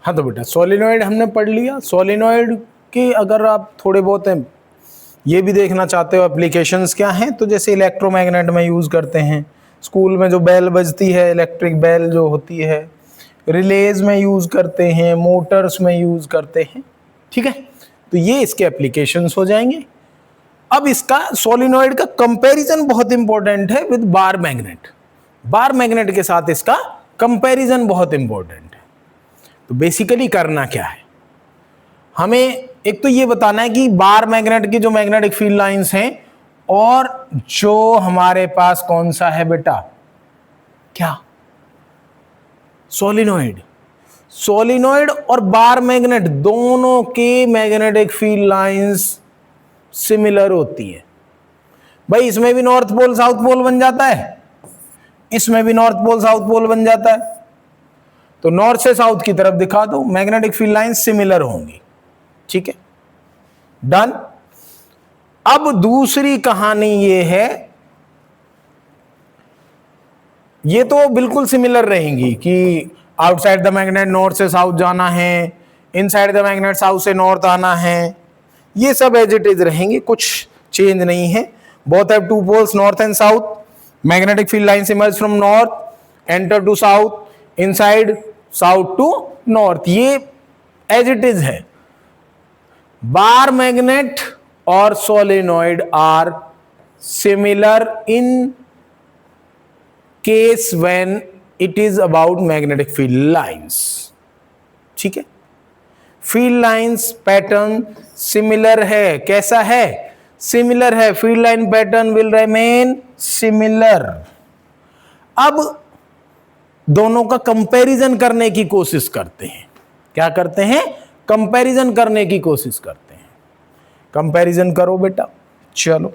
हाँ तो बेटा सोलिनॉइड हमने पढ़ लिया। सोलिनॉइड के अगर आप थोड़े बहुत हैं ये भी देखना चाहते हो एप्लीकेशंस क्या हैं, तो जैसे इलेक्ट्रोमैग्नेट में यूज़ करते हैं, स्कूल में जो बेल बजती है इलेक्ट्रिक बेल जो होती है, रिलेज में यूज़ करते हैं, मोटर्स में यूज़ करते हैं। ठीक है, तो ये इसके एप्लीकेशंस हो जाएंगे। अब इसका सोलिनॉइड का कंपैरिजन बहुत इंपॉर्टेंट है with bar magnet. Bar magnet के साथ इसका कंपैरिजन बहुत इंपॉर्टेंट है। तो बेसिकली करना क्या है, हमें एक तो ये बताना है कि बार मैग्नेट की जो मैग्नेटिक फील्ड लाइंस हैं और जो हमारे पास कौन सा है बेटा, क्या, सोलिनॉइड। सोलिनॉइड और बार मैग्नेट दोनों के मैग्नेटिक फील्ड लाइंस सिमिलर होती है। भाई इसमें भी नॉर्थ पोल साउथ पोल बन जाता है, इसमें भी नॉर्थ पोल साउथ पोल बन जाता है, तो नॉर्थ से साउथ की तरफ दिखा दो, मैग्नेटिक फील्ड लाइंस सिमिलर होंगी। ठीक है, डन। अब दूसरी कहानी ये है, ये तो बिल्कुल सिमिलर रहेंगी कि आउटसाइड द मैग्नेट नॉर्थ से साउथ जाना है, इनसाइड द मैग्नेट साउथ से नॉर्थ आना है, ये सब एज इट इज रहेंगे, कुछ चेंज नहीं है। Both have two poles north and south, magnetic field lines emerge from north enter to south, inside south to north, ये एज इट इज है। बार मैग्नेट और solenoid are similar in case when it is about magnetic field lines. ठीक है, field lines pattern similar है, कैसा है, similar है, field line pattern will remain similar. अब दोनों का कंपैरिजन करने की कोशिश करते हैं, क्या करते हैं, कंपैरिजन करने की कोशिश करते हैं। कंपैरिजन करो बेटा, चलो।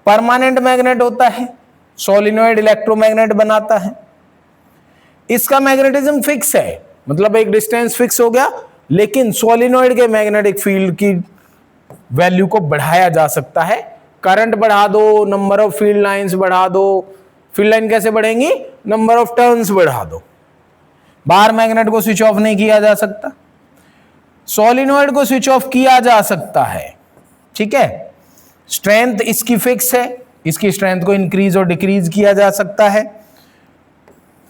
परमानेंट मैग्नेट होता है, सोलिनॉइड इलेक्ट्रोमैग्नेट बनाता है, इसका मैग्नेटिज्म फिक्स है, मतलब एक डिस्टेंस फिक्स हो गया, लेकिन सोलिनॉइड के मैग्नेटिक फील्ड की वैल्यू को बढ़ाया जा सकता है। करंट बढ़ा दो, नंबर ऑफ फील्ड लाइंस बढ़ा दो, फील्ड लाइन कैसे बढ़ेंगी, नंबर ऑफ टर्न्स बढ़ा दो। बार मैग्नेट को स्विच ऑफ नहीं किया जा सकता, सोलिनॉइड को स्विच ऑफ किया जा सकता है। ठीक है, स्ट्रेंथ इसकी फिक्स है, इसकी स्ट्रेंथ को इंक्रीज और डिक्रीज किया जा सकता है।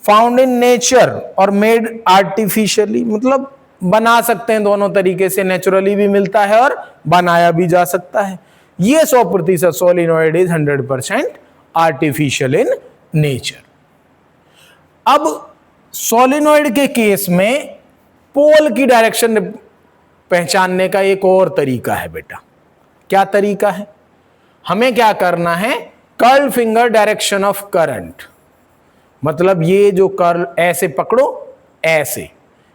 फाउंड इन नेचर और मेड आर्टिफिशियली, मतलब बना सकते हैं दोनों तरीके से, नेचुरली भी मिलता है और बनाया भी जा सकता है। ये 100% solenoid is 100% artificial in nature. अब सोलिनॉइड के केस में पोल की डायरेक्शन पहचानने का एक और तरीका है बेटा। क्या तरीका है, हमें क्या करना है, curl finger direction of current, मतलब ये जो कर्ल ऐसे पकड़ो, ऐसे,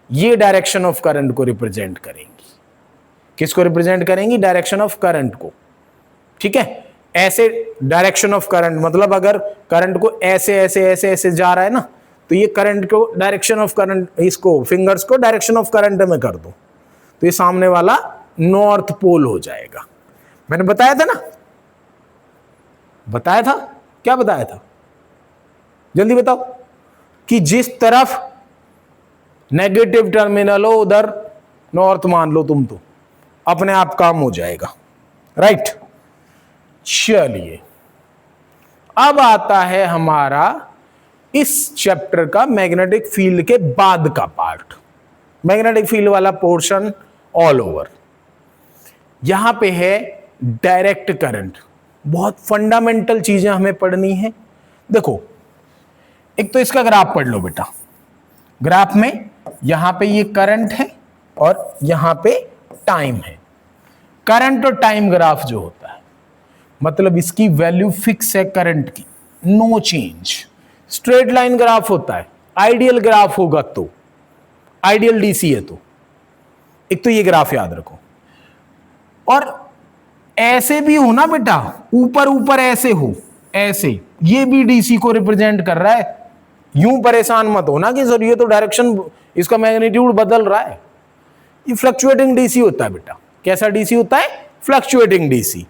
ये डायरेक्शन ऑफ करंट को रिप्रेजेंट करेंगी। किसको रिप्रेजेंट करेंगी, डायरेक्शन ऑफ करंट को। ठीक है, ऐसे डायरेक्शन ऑफ करंट, मतलब अगर करंट को ऐसे ऐसे ऐसे ऐसे जा रहा है ना, तो ये करंट को डायरेक्शन ऑफ करंट, इसको फिंगर्स को डायरेक्शन ऑफ करंट में कर दो, तो ये सामने वाला नॉर्थ पोल हो जाएगा। मैंने बताया था ना, बताया था, क्या बताया था, जल्दी बताओ, कि जिस तरफ नेगेटिव टर्मिनल हो उधर नॉर्थ मान लो तुम, तो अपने आप काम हो जाएगा। राइट, चलिए अब आता है हमारा इस चैप्टर का मैग्नेटिक फील्ड के बाद का पार्ट, मैग्नेटिक फील्ड वाला पोर्शन ऑल ओवर। यहां पे है डायरेक्ट करंट, बहुत फंडामेंटल चीजें हमें पढ़नी है। देखो, एक तो इसका ग्राफ पढ़ लो बेटा। ग्राफ में यहां पे ये करंट है और यहां पे टाइम है। करंट और टाइम ग्राफ जो होता है, मतलब इसकी वैल्यू फिक्स है करंट की, no change. Straight line graph होता है, आइडियल ग्राफ होगा तो, आइडियल डीसी है तो, एक तो ये ग्राफ याद रखो। और ऐसे भी हो ना बेटा, ऊपर ऊपर ऐसे हो, ऐसे, ये भी डीसी को रिप्रेजेंट कर रहा है। यूं परेशान मत हो ना कि सर ये तो डायरेक्शन, इसका मैग्नीट्यूड बदल रहा है। ये फ्लक्चुएटिंग डीसी होता है बेटा। कैसा डीसी होता है, फ्लक्चुएटिंग डीसी।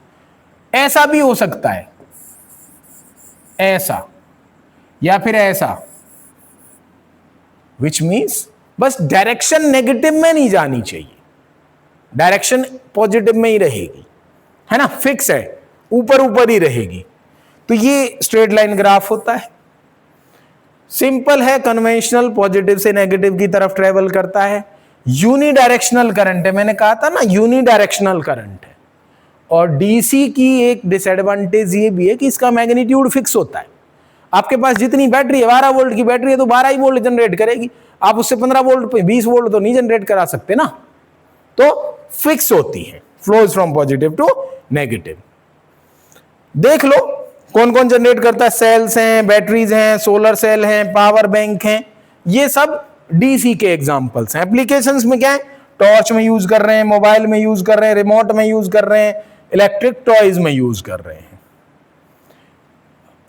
ऐसा भी हो सकता है, ऐसा, या फिर ऐसा, विच मीन्स बस डायरेक्शन नेगेटिव में नहीं जानी चाहिए, डायरेक्शन पॉजिटिव में ही रहेगी, है ना, फिक्स है, ऊपर ऊपर ही रहेगी। तो ये स्ट्रेट लाइन ग्राफ होता है, सिंपल है, कन्वेंशनल, पॉजिटिव से नेगेटिव की तरफ ट्रेवल करता है। यूनिडायरेक्शनल करंट है, मैंने कहा था ना यूनिडायरेक्शनल करंट है। और डीसी की एक डिसएडवांटेज ये भी है कि इसका मैग्नीट्यूड फिक्स होता है। आपके पास जितनी बैटरी है, 12 वोल्ट की बैटरी है तो 12 ही वोल्ट जनरेट करेगी, आप उससे 15 वोल्ट पे 20 वोल्ट तो नहीं जनरेट करा सकते ना, तो फिक्स होती है, flows from positive to negative. देख लो कौन कौन जनरेट करता है, सेल्स हैं, बैटरीज हैं, सोलर सेल हैं, पावर बैंक हैं, ये सब डीसी के एग्जांपल्स हैं। एप्लीकेशंस में क्या है, टॉर्च में यूज कर रहे हैं, मोबाइल में यूज कर रहे हैं, रिमोट में यूज कर रहे हैं, इलेक्ट्रिक टॉयज में यूज कर रहे हैं।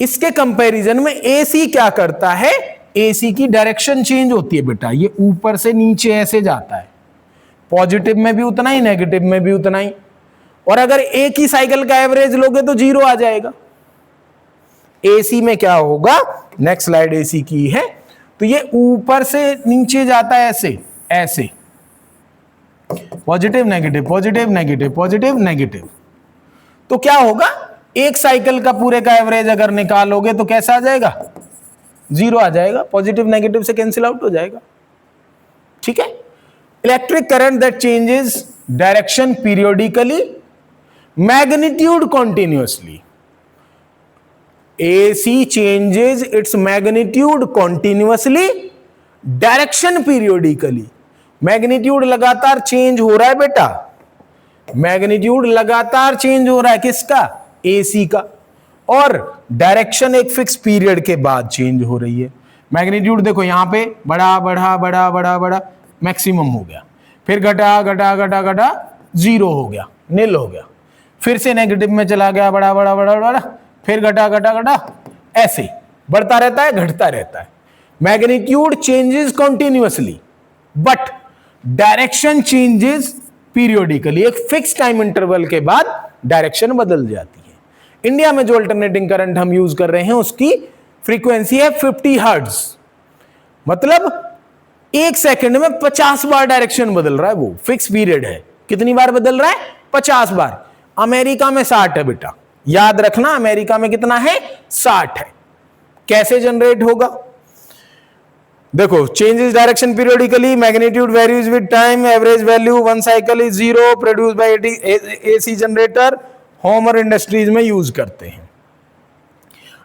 इसके कंपैरिजन में एसी क्या करता है, एसी की डायरेक्शन चेंज होती है बेटा, ये ऊपर से नीचे ऐसे जाता है, पॉजिटिव में भी उतना ही, नेगेटिव में भी उतना ही। और अगर एक ही साइकिल का एवरेज लोगे तो 0 आ जाएगा। एसी में क्या होगा, नेक्स्ट स्लाइड एसी की है, तो ये ऊपर से नीचे जाता है ऐसे ऐसे, positive negative, positive negative, positive negative. तो क्या होगा, एक साइकिल का पूरे का एवरेज अगर निकालोगे तो कैसा आ जाएगा, 0 आ जाएगा, पॉजिटिव नेगेटिव से कैंसिल आउट हो जाएगा। ठीक है, electric current that changes direction periodically, magnitude continuously. AC changes its magnitude continuously, direction periodically. Magnitude लगातार चेंज हो रहा है बेटा, मैग्नीट्यूड लगातार चेंज हो रहा है, किसका, AC का, और डायरेक्शन एक फिक्स पीरियड के बाद चेंज हो रही है। मैग्नीट्यूड देखो यहां पे बढ़ा बढ़ा बढ़ा बढ़ा बढ़ा मैक्सिमम हो गया, फिर घटा घटा घटा घटा 0 हो गया, नील हो गया, फिर से नेगेटिव में चला गया, बढ़ा बढ़ा बढ़ा बढ़ा, फिर घटा घटा घटा, ऐसे बढ़ता रहता है, घटता रहता है। Magnitude changes continuously but direction changes periodically, एक फिक्स टाइम इंटरवल के बाद डायरेक्शन बदल जाती है। इंडिया में जो अल्टरनेटिंग करंट हम यूज कर रहे हैं उसकी फ्रीक्वेंसी है 50 हर्ट्ज, मतलब एक सेकंड में 50 बार डायरेक्शन बदल रहा है, वो फिक्स पीरियड है। कितनी बार बदल रहा है, 50 बार। अमेरिका में 60 है बेटा, याद रखना, अमेरिका में कितना है, 60 है। कैसे जनरेट होगा, देखो, changes direction periodically, magnitude varies with time, average value 1 cycle is 0, produce by AC generator, home और इंडस्ट्रीज में यूज करते हैं।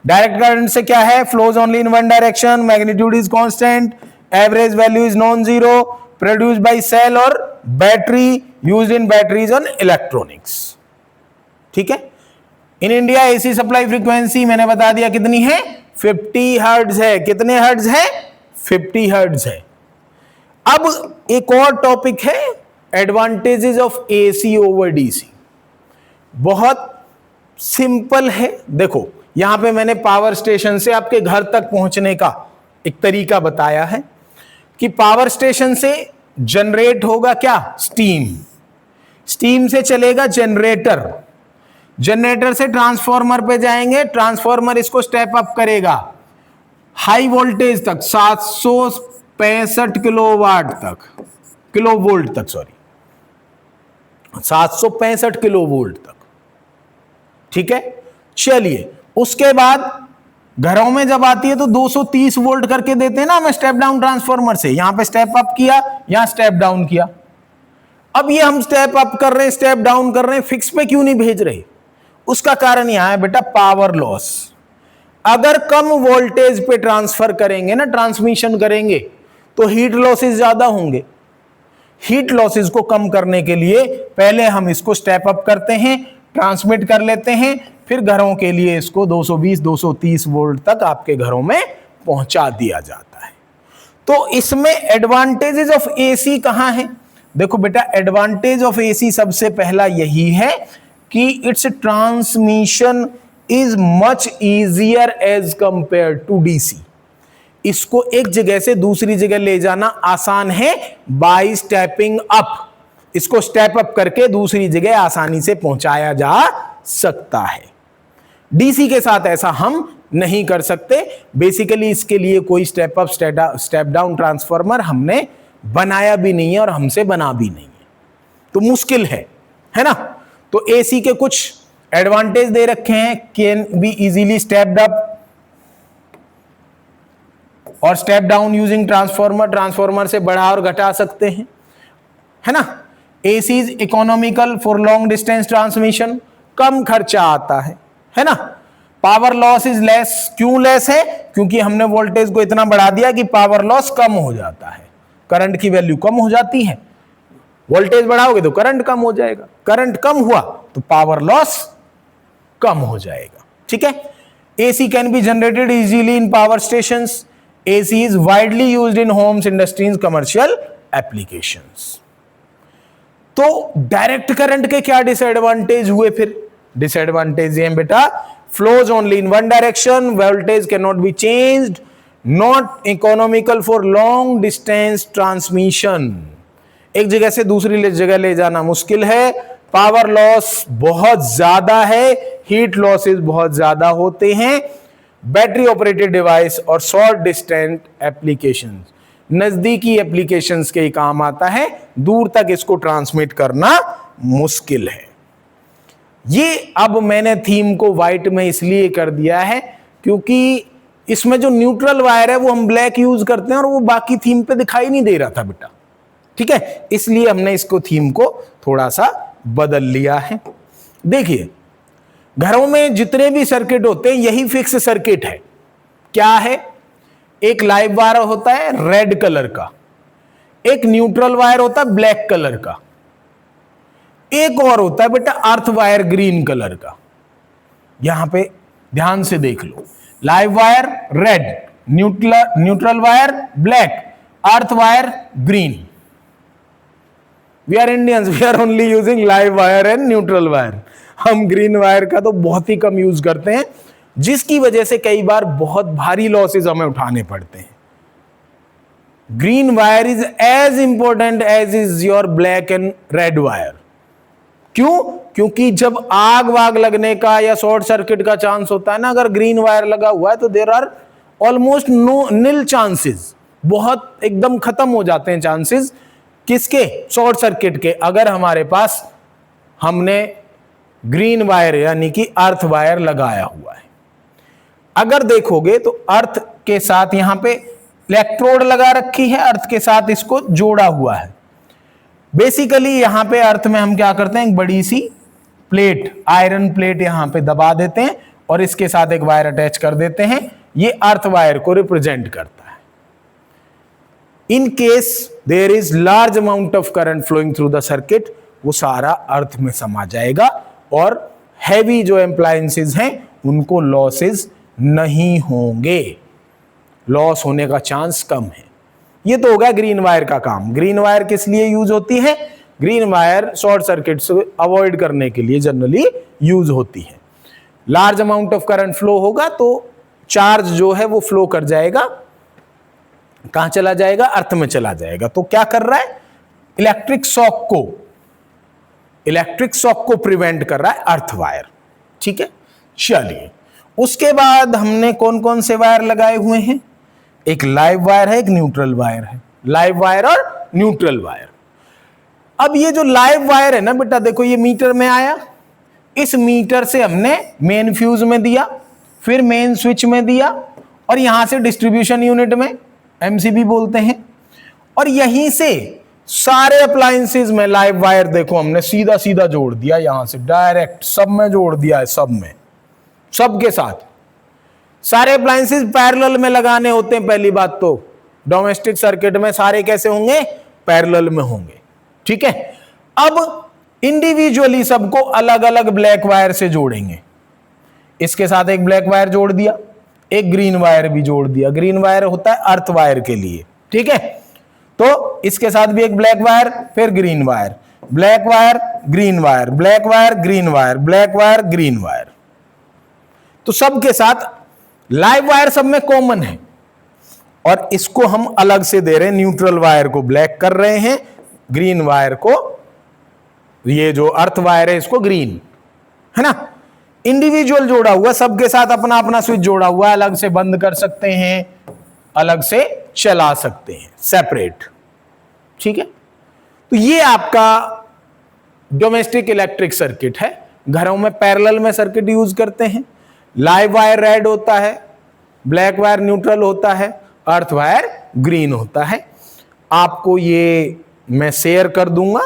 डायरेक्ट करंट से क्या है, flows only in one direction, magnitude is constant, average value is non zero, produce by cell और battery, used in batteries और electronics. ठीक है, in India AC supply frequency मैंने बता दिया कितनी है, 50 हर्ट्ज है। कितने हर्ट्ज है, 50 हर्ट्ज है। अब एक और टॉपिक है, advantages of AC over DC. बहुत सिंपल है, देखो यहां पे मैंने पावर स्टेशन से आपके घर तक पहुंचने का एक तरीका बताया है कि पावर स्टेशन से जनरेट होगा क्या, स्टीम, स्टीम से चलेगा जनरेटर, जनरेटर से ट्रांसफार्मर पे जाएंगे, ट्रांसफार्मर इसको स्टेप अप करेगा हाई वोल्टेज तक, 765 किलोवाट तक, किलो वोल्ट तक, सॉरी 765 किलो वोल्ट तक। ठीक है, चलिए उसके बाद घरों में जब आती है तो 230 वोल्ट करके देते हैं ना हमें स्टेप डाउन ट्रांसफार्मर से, यहां पे स्टेप अप किया, यहां स्टेप डाउन किया। अब ये हम स्टेप अप कर रहे हैं, स्टेप डाउन कर रहे हैं, फिक्स पे क्यों नहीं भेज रहे, उसका कारण यहां है बेटा, पावर लॉस। अगर कम वोल्टेज पे ट्रांसफर करेंगे ना, ट्रांसमिशन करेंगे, तो हीट लॉसेस ज्यादा होंगे। हीट लॉसेस को कम करने के लिए पहले हम इसको स्टेप अप करते हैं, ट्रांसमिट कर लेते हैं, फिर घरों के लिए इसको 220-230 वोल्ट तक आपके घरों में पहुंचा दिया जाता है। तो इसमें एडवांटेजेस ऑफ एसी कहां है, देखो बेटा, एडवांटेज ऑफ एसी सबसे पहला यही है कि it's transmission is much easier as compare to DC. इसको एक जगह से दूसरी जगह ले जाना आसान है बाय स्टेपिंग अप, इसको स्टेप अप करके दूसरी जगह आसानी से पहुंचाया जा सकता है। डीसी के साथ ऐसा हम नहीं कर सकते, बेसिकली इसके लिए कोई step up step down transformer हमने बनाया भी नहीं है और हमसे बना भी नहीं है, तो मुश्किल है ना। तो एसी के कुछ एडवांटेज दे रखे हैं, can be easily stepped up और step down using transformer, transformer से बढ़ा और घटा सकते हैं, है ना। AC is economical for long distance transmission, कम खर्चा आता है ना। पावर लॉस इज लेस, क्यों लेस है, क्योंकि हमने वोल्टेज को इतना बढ़ा दिया कि पावर लॉस कम हो जाता है, करंट की वैल्यू कम हो जाती है। वोल्टेज बढ़ाओगे तो करंट कम हो जाएगा, करंट कम हुआ तो पावर लॉस कम हो जाएगा, ठीक है। AC can be generated easily in power stations, AC is widely used in Holmes, industries, commercial applications. तो डायरेक्ट करंट के क्या डिसएडवांटेज हुए फिर? डिसएडवांटेज ये बेटा, flows only in one direction, voltage can not be changed, not economical for long distance transmission, एक जगह से दूसरी जगह ले जाना मुश्किल है, पावर लॉस बहुत ज्यादा है, हीट लॉसेस बहुत ज्यादा होते हैं, बैटरी ऑपरेटेड डिवाइस और शॉर्ट डिस्टेंस एप्लीकेशंस, नजदीकी एप्लीकेशंस के ही काम आता है, दूर तक इसको ट्रांसमिट करना मुश्किल है। ये अब मैंने थीम को व्हाइट में इसलिए कर दिया है क्योंकि इसमें जो न्यूट्रल वायर है वो हम ब्लैक यूज करते हैं और वो बाकी थीम पे दिखाई नहीं दे रहा था बेटा, ठीक है, इसलिए हमने इसको थीम को थोड़ा सा बदल लिया है। देखिए घरों में जितने भी सर्किट होते हैं यही फिक्स सर्किट है। क्या है? एक लाइव वायर होता है रेड कलर का, एक न्यूट्रल वायर होता है ब्लैक कलर का, एक और होता है बेटा अर्थ वायर ग्रीन कलर का। यहां पे ध्यान से देख लो, live wire red, neutral wire black, earth wire green. We are Indians, we are only using live wire and neutral wire. हम ग्रीन वायर का तो बहुत ही कम यूज करते हैं, जिसकी वजह से कई बार बहुत भारी लॉसेस हमें उठाने पड़ते हैं। Green wire is as important as is your black and red wire. क्यों? क्योंकि जब आग वाग लगने का या शॉर्ट सर्किट का चांस होता है ना, अगर ग्रीन वायर लगा हुआ है तो there are almost no nil chances, बहुत एकदम खत्म हो जाते हैं चांसेस किसके? शॉर्ट सर्किट के, अगर हमारे पास हमने ग्रीन वायर यानी कि अर्थ वायर लगाया हुआ है। अगर देखोगे तो अर्थ के साथ यहां पे इलेक्ट्रोड लगा रखी है, अर्थ के साथ इसको जोड़ा हुआ है। बेसिकली यहां पे अर्थ में हम क्या करते हैं, एक बड़ी सी प्लेट, आयरन प्लेट यहां पे दबा देते हैं और इसके साथ एक वायर अटैच कर देते हैं, ये अर्थ वायर को रिप्रेजेंट करता है। In case there is large amount of current flowing through the circuit, वो सारा अर्थ में समा जाएगा और हैवी जो अप्लायंसेस हैं उनको लॉसेस नहीं होंगे, लॉस होने का चांस कम है। ये तो हो गया ग्रीन वायर का काम। ग्रीन वायर किस लिए यूज होती है? ग्रीन वायर शॉर्ट सर्किट से अवॉइड करने के लिए जनरली यूज होती है। Large amount of current flow होगा तो चार्ज जो है वो फ्लो कर जाएगा, कहां चला जाएगा? अर्थ में चला जाएगा। तो क्या कर रहा है? इलेक्ट्रिक शॉक को प्रिवेंट कर रहा है अर्थ वायर, ठीक है। चलिए उसके बाद हमने कौन कौन से वायर लगाए हुए हैं? एक लाइव वायर है, एक न्यूट्रल वायर है, लाइव वायर और न्यूट्रल वायर। अब ये जो लाइव वायर है ना बेटा, देखो ये मीटर में आया, इस मीटर से हमने मेन फ्यूज में दिया, फिर मेन स्विच में दिया और यहां से डिस्ट्रीब्यूशन यूनिट में, एमसीबी बोलते हैं, और यहीं से सारे अप्लायंसेस में लाइव वायर देखो हमने सीधा सीधा जोड़ दिया, यहां से डायरेक्ट सब में जोड़ दिया है, सब में, सबके साथ। सारे अप्लायंसेस पैरेलल में लगाने होते हैं। पहली बात तो डोमेस्टिक सर्किट में सारे कैसे होंगे? पैरेलल में होंगे, ठीक है। अब इंडिविजुअली सबको अलग अलग ब्लैक वायर से जोड़ेंगे। इसके साथ एक ब्लैक वायर जोड़ दिया, एक ग्रीन वायर भी जोड़ दिया। ग्रीन वायर होता है अर्थ वायर के लिए, ठीक है। तो इसके साथ भी एक ब्लैक वायर, फिर green wire, black wire, green wire, black wire, green wire, black wire, green wire. तो सबके साथ लाइव वायर सब में कॉमन है और इसको हम अलग से दे रहे हैं। न्यूट्रल वायर को ब्लैक कर रहे हैं, ग्रीन वायर को, ये जो अर्थ वायर है इसको ग्रीन, है ना। इंडिविजुअल जोड़ा हुआ, सबके साथ अपना अपना स्विच जोड़ा हुआ है, अलग से बंद कर सकते हैं, अलग से चला सकते हैं, सेपरेट, ठीक है, तो ये आपका डोमेस्टिक इलेक्ट्रिक सर्किट है। घरों में पैरेलल में सर्किट यूज करते हैं। लाइव वायर रेड होता है, ब्लैक वायर न्यूट्रल होता है, अर्थ वायर ग्रीन होता है। आपको ये मैं शेयर कर दूंगा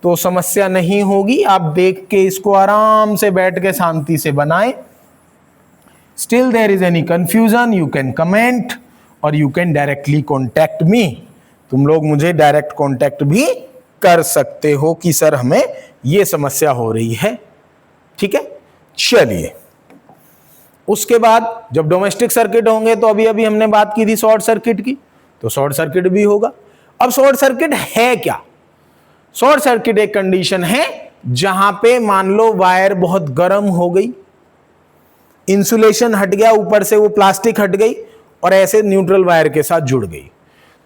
तो समस्या नहीं होगी, आप देख के इसको आराम से बैठ के शांति से बनाएं। Still there is any confusion you can comment और you can directly contact me. तुम लोग मुझे डायरेक्ट कॉन्टैक्ट भी कर सकते हो कि सर हमें ये समस्या हो रही है। ठीक है, चलिए उसके बाद जब डोमेस्टिक सर्किट होंगे तो अभी अभी हमने बात की थी शॉर्ट सर्किट की, तो शॉर्ट सर्किट भी होगा। अब शॉर्ट सर्किट है क्या? शॉर्ट सर्किट एक कंडीशन है जहां पे मान लो वायर बहुत गर्म हो गई, इंसुलेशन हट गया, ऊपर से वो प्लास्टिक हट गई और ऐसे न्यूट्रल वायर के साथ जुड़ गई,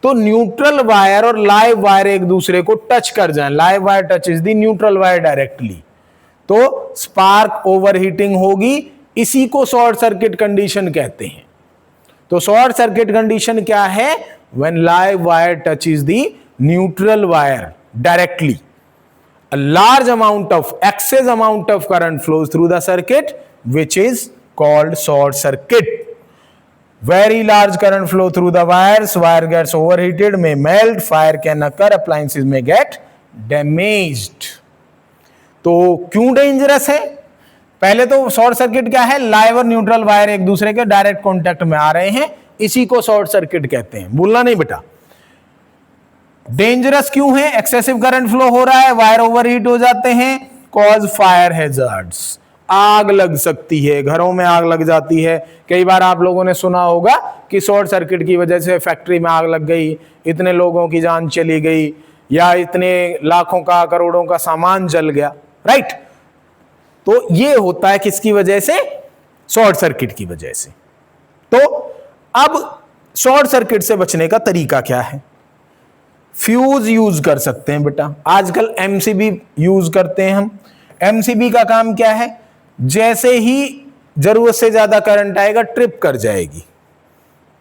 तो न्यूट्रल वायर और लाइव वायर एक दूसरे को टच कर जाए, live wire touches the neutral wire directly, तो स्पार्क ओवरहीटिंग होगी। इसी को शॉर्ट सर्किट कंडीशन कहते हैं। तो शॉर्ट सर्किट कंडीशन क्या है? When live wire touches the neutral wire directly, a large amount of excess amount of current flows through the circuit, which is called short circuit. Very large current flow through the wires, wire gets overheated, may melt, fire can occur, appliances may get damaged. तो क्यों dangerous है? पहले तो short circuit क्या है? Live और neutral wire एक दूसरे के डायरेक्ट कॉन्टैक्ट में आ रहे हैं, इसी को शॉर्ट सर्किट कहते हैं। भूलना नहीं बेटा। डेंजरस क्यों है? एक्सेसिव करंट फ्लो हो रहा है, वायर ओवरहीट हो जाते हैं, कॉज फायर हैजर्ड्स, आग लग सकती है, घरों में आग लग जाती है। कई बार आप लोगों ने सुना होगा कि शॉर्ट सर्किट की वजह से फैक्ट्री में आग लग गई, इतने लोगों की जान चली गई, या इतने लाखों का करोड़ों का सामान जल गया, राइट? तो ये होता है किसकी वजह से? शॉर्ट सर्किट की वजह से। तो अब शॉर्ट सर्किट से बचने का तरीका क्या है? फ्यूज यूज कर सकते हैं बेटा, आजकल एमसीबी यूज करते हैं हम। एमसीबी का काम क्या है? जैसे ही जरूरत से ज्यादा करंट आएगा ट्रिप कर जाएगी,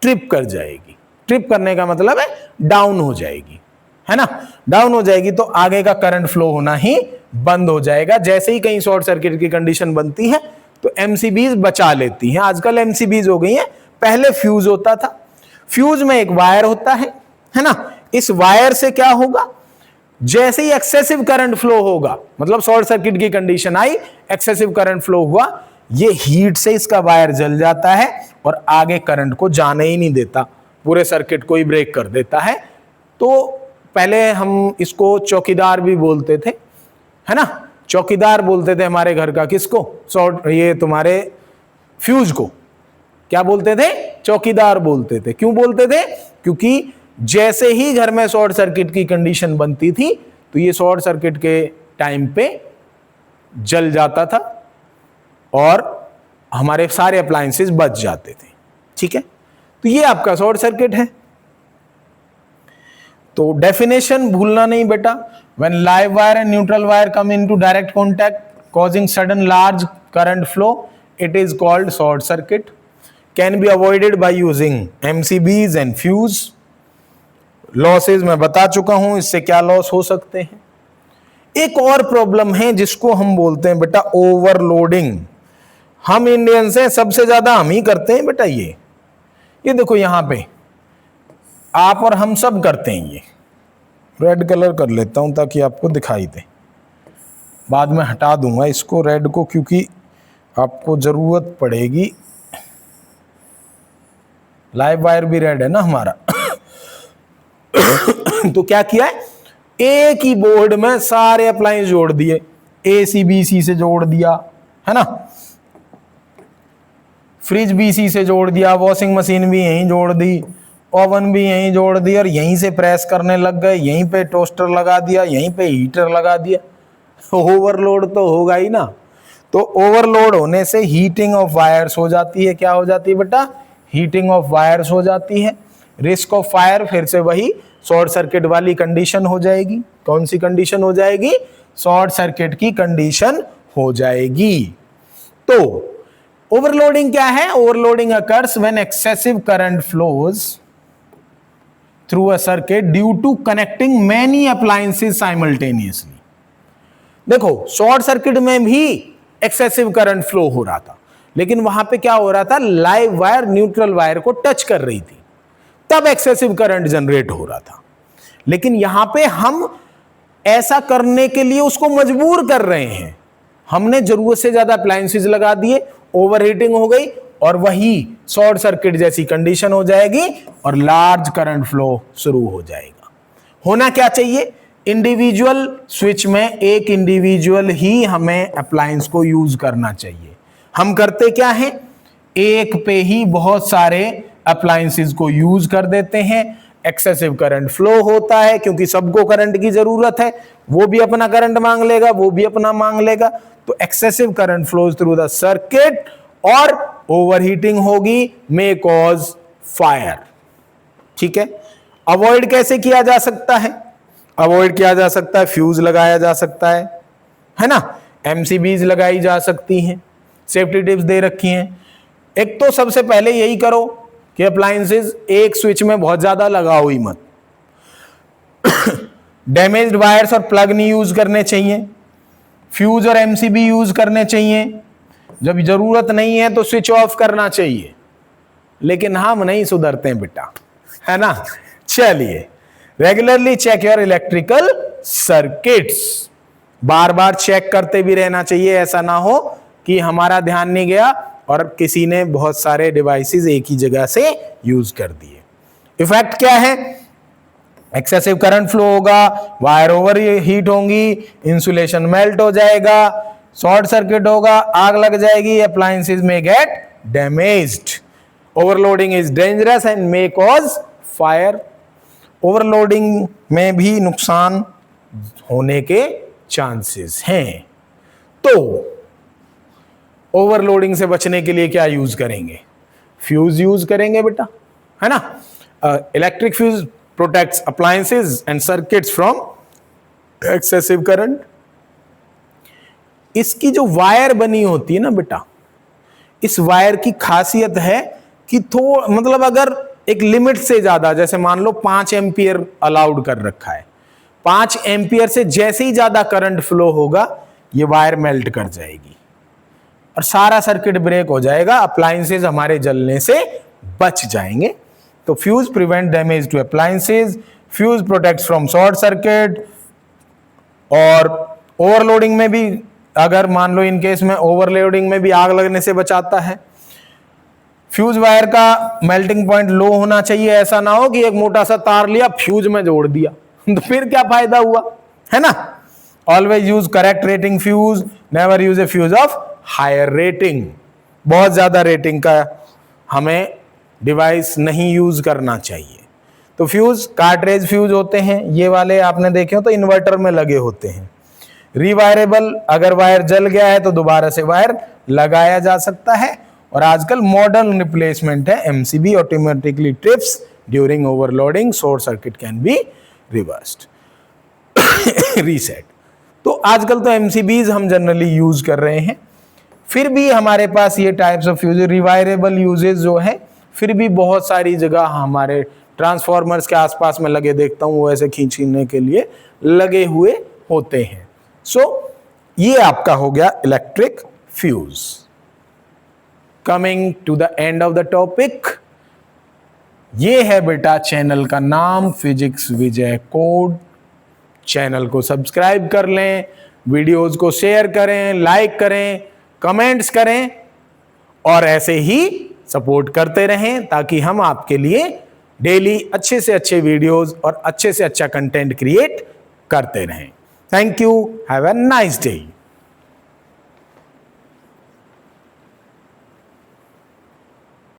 ट्रिप कर जाएगी। ट्रिप करने का मतलब है डाउन हो जाएगी, है ना? डाउन हो जाएगी तो आगे का करंट फ्लो होना ही बंद हो जाएगा। जैसे ही कहीं शॉर्ट सर्किट की कंडीशन बनती है तो एमसीबीज बचा लेती हैं। आजकल एमसीबीज हो गई हैं, पहले फ्यूज होता था। फ्यूज में एक वायर होता है ना? इस वायर से क्या होगा? जैसे ही एक्सेसिव करंट फ्लो होगा, मतलब शॉर्ट सर्किट की कंडीशन आई, एक्सेसिव करंट फ्लो हुआ, ये हीट से इसका वायर जल जाता है और आगे करंट को जाने ही नहीं देता, पूरे सर्किट को ही ब्रेक कर देता है। तो पहले हम इसको चौकीदार भी बोलते थे, है ना? चौकीदार बोलते थे हमारे घर का। किसको? शॉर्ट, ये तुम्हारे फ्यूज को क्या बोलते थे? चौकीदार बोलते थे। क्यों बोलते थे? क्योंकि जैसे ही घर में शॉर्ट सर्किट की कंडीशन बनती थी तो ये शॉर्ट सर्किट के टाइम पे जल जाता था और हमारे सारे अप्लायंसेस बच जाते थे। ठीक है, तो ये आपका शॉर्ट सर्किट है। तो डेफिनेशन भूलना नहीं बेटा। When live wire and neutral wire come into direct contact causing sudden large current flow, it is called short circuit. Can be avoided by using MCBs and fuse. Losses मैं बता चुका हूं, इससे क्या लॉस हो सकते हैं। एक और प्रॉब्लम है जिसको हम बोलते हैं बेटा ओवरलोडिंग। हम इंडियंस हैं, सबसे ज्यादा हम ही करते हैं बेटा। ये देखो यहां पे आप और हम सब करते हैं। ये रेड कलर कर लेता हूं ताकि आपको दिखाई दे, बाद में हटा दूंगा इसको रेड को क्योंकि आपको जरूरत पड़ेगी। लाइव वायर भी रेड है ना हमारा। तो क्या किया है? एक ही बोर्ड में सारे अप्लायंस जोड़ दिए, एसी बीसी से जोड़ दिया, है ना? फ्रिज बीसी से जोड़ दिया, वॉशिंग मशीन भी यहीं जोड़ दी, ओवन भी यहीं जोड़ दिया और यहीं से प्रेस करने लग गए। यहीं पे टोस्टर लगा दिया, यहीं पे हीटर लगा दिया। ओवरलोड तो होगा ही ना। तो ओवरलोड होने से हीटिंग ऑफ वायर्स हो जाती है। क्या हो जाती है बेटा? हीटिंग ऑफ वायर्स हो जाती है। रिस्क ऑफ फायर फिर से वही शॉर्ट सर्किट वाली कंडीशन हो जाएगी। कौन सी कंडीशन हो जाएगी? शॉर्ट सर्किट की कंडीशन हो जाएगी। तो ओवरलोडिंग क्या है? Overloading occurs when excessive current flows through a circuit due to connecting many appliances simultaneously. देखो शॉर्ट सर्किट में भी एक्सेसिव करंट फ्लो हो रहा था, लेकिन वहां पे क्या हो रहा था, लाइव वायर न्यूट्रल वायर को टच कर रही थी, तब एक्सेसिव करंट जनरेट हो रहा था। लेकिन यहां पे हम ऐसा करने के लिए उसको मजबूर कर रहे हैं, हमने जरूरत से ज्यादा अप्लायंसेस लगा दिए, ओवरहीटिंग हो गई और वही शॉर्ट सर्किट जैसी कंडीशन हो जाएगी और लार्ज करंट फ्लो शुरू हो जाएगा। होना क्या चाहिए, इंडिविजुअल स्विच में एक इंडिविजुअल ही हमें अप्लायंस को यूज करना चाहिए। हम करते क्या है, एक पे ही बहुत सारे अप्लायंसेस को यूज कर देते हैं, एक्सेसिव करंट फ्लो होता है क्योंकि सबको करंट की जरूरत है, वो भी अपना करंट मांग लेगा, वो भी अपना मांग लेगा, तो excessive current flows through the circuit और ओवरहीटिंग होगी, मे कॉज फायर। ठीक है, अवॉइड कैसे किया जा सकता है, अवॉइड किया जा सकता है, फ्यूज लगाया जा सकता है ना, एमसीबीज लगाई जा सकती हैं, सेफ्टी टिप्स दे रखी हैं। एक तो सबसे पहले यही करो कि अप्लायंसेस एक स्विच में बहुत ज्यादा लगाओ ही मत। डैमेज्ड वायर्स और प्लग नहीं यूज करने चाहिए, फ्यूज और एमसीबी यूज करने चाहिए, जब जरूरत नहीं है तो स्विच ऑफ करना चाहिए। लेकिन हम नहीं सुधरते हैं बेटा, है ना। चलिए, regularly check your electrical circuits, बार बार चेक करते भी रहना चाहिए, ऐसा ना हो कि हमारा ध्यान नहीं गया और किसी ने बहुत सारे डिवाइसेस एक ही जगह से यूज कर दिए। इफेक्ट क्या है, एक्सेसिव करंट फ्लो होगा, वायर ओवर हीट होंगी, इंसुलेशन मेल्ट हो जाएगा, शॉर्ट सर्किट होगा, आग लग जाएगी, अप्लायंसेस में get damaged, overloading is dangerous and may cause fire. Overloading में भी नुकसान होने के चांसेस हैं। तो ओवरलोडिंग से बचने के लिए क्या यूज करेंगे, फ्यूज यूज करेंगे बेटा, है ना। Electric fuse protects appliances and circuits from excessive current. इसकी जो वायर बनी होती है ना बेटा, इस वायर की खासियत है कि मतलब अगर एक लिमिट से ज्यादा, जैसे मान लो 5 एम्पियर अलाउड कर रखा है, 5 एम्पियर से जैसे ही ज्यादा करंट फ्लो होगा ये वायर मेल्ट कर जाएगी और सारा सर्किट ब्रेक हो जाएगा, अप्लायंसेस हमारे जलने से बच जाएंगे। तो fuse prevent damage to appliances, fuse protects from short circuit, और ओवरलोडिंग में भी अगर मान लो इन केस में ओवरलोडिंग में भी आग लगने से बचाता है। फ्यूज वायर का मेल्टिंग पॉइंट लो होना चाहिए, ऐसा ना हो कि एक मोटा सा तार लिया फ्यूज में जोड़ दिया तो फिर क्या फायदा हुआ, है ना। Always use correct rating fuse, never use a fuse of higher rating, बहुत ज्यादा रेटिंग का हमें डिवाइस नहीं यूज करना चाहिए। तो फ्यूज कार्ट्रेज फ्यूज होते हैं, ये वाले आपने देखे हो तो इन्वर्टर में लगे होते हैं। रिवायरेबल, अगर वायर जल गया है तो दोबारा से वायर लगाया जा सकता है। और आजकल मॉडर्न रिप्लेसमेंट है MCB, automatically trips during overloading, short circuit can be reversed, reset. तो आजकल तो एमसीबीज हम जनरली यूज कर रहे हैं, फिर भी हमारे पास ये types of fuse, rewirable uses जो है फिर भी बहुत सारी जगह हमारे ट्रांसफॉर्मर्स के आसपास में लगे देखता हूं, वो ऐसे खींचने के लिए लगे हुए होते हैं। सो ये आपका हो गया electric fuse. Coming to the end of the topic, ये है बेटा चैनल का नाम फिजिक्स विजय कोड। चैनल को सब्सक्राइब कर लें, वीडियोस को शेयर करें, लाइक करें, कमेंट्स करें और ऐसे ही सपोर्ट करते रहें ताकि हम आपके लिए डेली अच्छे से अच्छे वीडियोस और अच्छे से अच्छा कंटेंट क्रिएट करते रहें। Thank you, have a nice day.